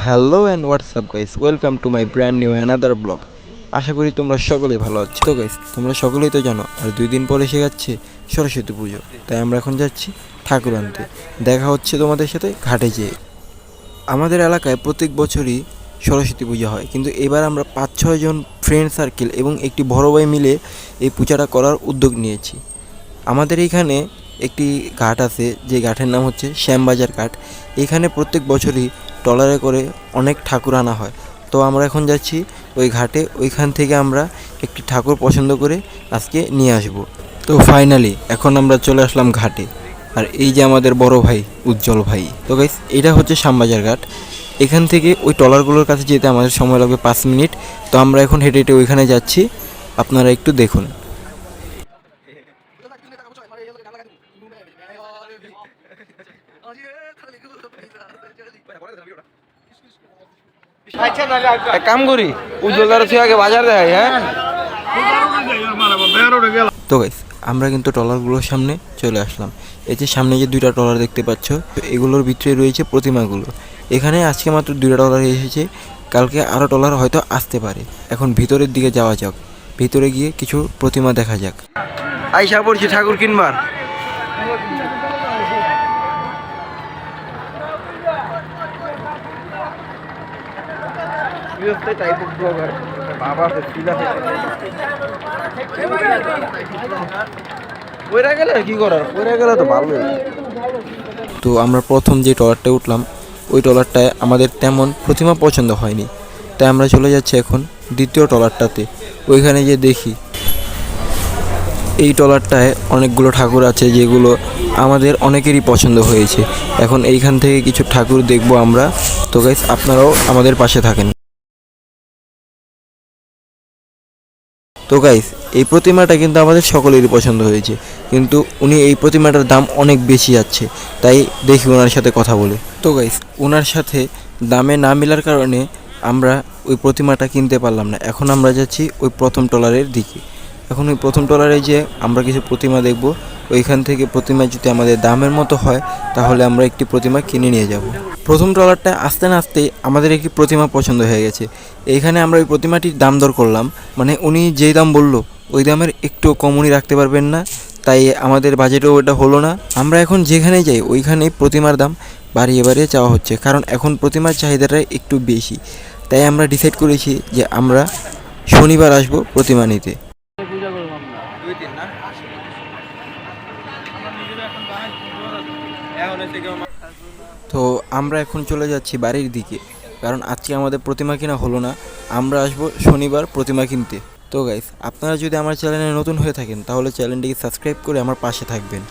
Hello and WhatsApp guys, welcome to my brand new another blog. আশা করি তোমরা সকলেই ভালো আছো। তো গাইস, তোমরা সকলেই তো জানো আর 2 দিন পরে এসে যাচ্ছে সরস্বতী পুজো। তাই আমরা এখন যাচ্ছি ঠাকুর আনতে। দেখা হচ্ছে তোমাদের সাথে ঘাটে যেয়ে। আমাদের এলাকায় প্রত্যেক বছরই সরস্বতী পুজো হয়, কিন্তু এবার আমরা 5-6 জন ফ্রেন্ড সার্কেল এবং একটি বড় ভাই মিলে এই পূজাটা করার উদ্যোগ নিয়েছি। আমাদের এইখানে একটি ঘাট আছে, যে ঘাটের নাম হচ্ছে শ্যামবাজার ঘাট। এখানে প্রত্যেক বছরই ট্রলারে করে অনেক ঠাকুর আনা হয়। তো আমরা এখন যাচ্ছি ওই ঘাটে, ওইখান থেকে আমরা একটি ঠাকুর পছন্দ করে আজকে নিয়ে আসব। তো ফাইনালি এখন আমরা চলে আসলাম ঘাটে। আর এই যে আমাদের বড় ভাই উজ্জ্বল ভাই। তো গাইস, এটা হচ্ছে শ্যামবাজার ঘাট। এখান থেকে ওই ট্রলারগুলোর কাছে যেতে আমাদের সময় লাগবে 5 মিনিট। তো আমরা এখন হেঁটে হেঁটে ওইখানে যাচ্ছি, আপনারা একটু দেখুন। এক কাম করি, উজ্জ্বলদার আগে বাজার দেখাই। হ্যাঁ, তো গাইস, আমরা কিন্তু ট্রলারগুলোর সামনে চলে আসলাম। এই যে সামনে যে 2টা ট্রলার দেখতে পাচ্ছ, এগুলোর ভিতরে রয়েছে প্রতিমাগুলো। এখানে আজকে মাত্র 2টা ট্রলার এসেছে, কালকে আরও ট্রলার হয়তো আসতে পারে। এখন ভিতরের দিকে যাওয়া যাক, ভিতরে গিয়ে কিছু প্রতিমা দেখা যাক। আইসা পড়ছি ঠাকুর কিনবার। কি করার, গেলে তো ভালো। তো আমরা প্রথম যে ট্রলারটায় উঠলাম, ওই ট্রলারটায় আমাদের তেমন প্রতিমা পছন্দ হয়নি। তাই আমরা চলে যাচ্ছি এখন দ্বিতীয় ট্রলারটাতে। ওইখানে যে দেখি এই ট্রলারটায় অনেকগুলো ঠাকুর আছে, যেগুলো আমাদের অনেকেরই পছন্দ হয়েছে। এখন এইখান থেকে কিছু ঠাকুর দেখবো আমরা। তো গাইস, আপনারাও আমাদের পাশে থাকেন। তো গাইস, এই প্রতিমাটা কিন্তু আমাদের সকলেরই পছন্দ হয়েছে, কিন্তু উনি এই প্রতিমাটার দাম অনেক বেশি যাচ্ছে। তাই দেখি ওনার সাথে কথা বলে। তো গাইস, ওনার সাথে দামে না মেলার কারণে আমরা ওই প্রতিমাটা কিনতে পারলাম না। এখন আমরা যাচ্ছি ওই প্রথম ট্রলারের দিকে। এখন ওই প্রথম ট্রলারে যে আমরা কিছু প্রতিমা দেখব। ওইখান থেকে প্রতিমা যদি আমাদের দামের মতো হয়, তাহলে আমরা একটি প্রতিমা কিনে নিয়ে যাব। প্রথম ট্রলারটা আসতে না আসতেই আমাদের একটি প্রতিমা পছন্দ হয়ে গেছে। এইখানে আমরা ওই প্রতিমাটির দাম দর করলাম, মানে উনি যেই দাম বললো ওই দামের একটু কম উনি রাখতে পারবেন না। তাই আমাদের বাজেটও ওটা হলো না। আমরা এখন যেখানে যাই ওইখানেই প্রতিমার দাম বাড়িয়ে বাড়িয়ে চাওয়া হচ্ছে, কারণ এখন প্রতিমার চাহিদাটা একটু বেশি। তাই আমরা ডিসাইড করেছি যে আমরা শনিবার আসবো প্রতিমা নিতে। তো আমরা এখন চলে যাচ্ছি বাড়ির দিকে, কারণ আজকে আমাদের প্রতিমা কিনা হলো না। আমরা আসবো শনিবার প্রতিমা কিনতে। তো গাইস, আপনারা যদি আমার চ্যানেলে নতুন হয়ে থাকেন, তাহলে চ্যানেলটিকে সাবস্ক্রাইব করে আমার পাশে থাকবেন।